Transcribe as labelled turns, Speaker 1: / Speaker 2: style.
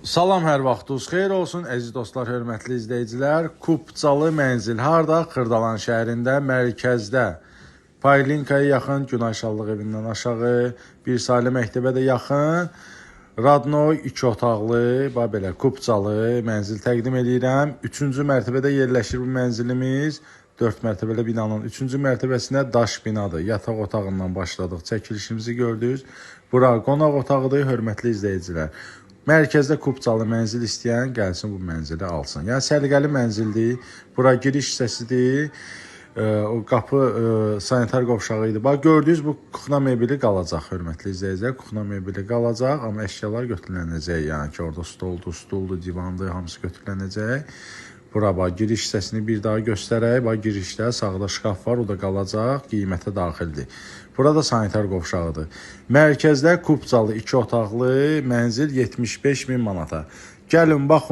Speaker 1: Salam, hər vaxtınız xeyir olsun, əziz dostlar, hörmətli izləyicilər. Kupcalı mənzil harda? Xırdalan şəhərində, mərkəzdə. Paylinkaya yaxın, Günay Şallıq evindən aşağı, bir saylı məktəbə də yaxın. Radnoy 2 otaqlı, belə Kupcalı mənzil təqdim edirəm. 3-cü mərtəbədə yerləşir bu mənzilimiz. 4 mərtəbəli binanın 3-cü mərtəbəsində daş binadır. Yataq otağından başladıq, çəkilişimizi gördünüz. Bura qonaq otağıdır, hörmətli izləyicilər. Mərkəzdə Kupcalı mənzil istəyən gəlsin bu mənzili alsın. Yəni səliqəli mənzildir. Bura giriş hissəsidir. O qapı sanitar qovşağı idi. Bax gördünüz, bu kuxna mebeli qalacaq, hörmətli izləyicilər. Kuxna mebeli qalacaq, amma əşyalar götürüləcək. Yəni ki, orada stoldur, divandır, hamısı götürüləcək. Bura bax, giriş hissəsini bir daha göstərək. Bax, girişdə sağda şkaf var, o da qalacaq, qiymətə daxildir. Burada sanitar qovşağıdır. Mərkəzdə Kupcalı 2 otaqlı mənzil 75.000 manata. Gəlin, baxın.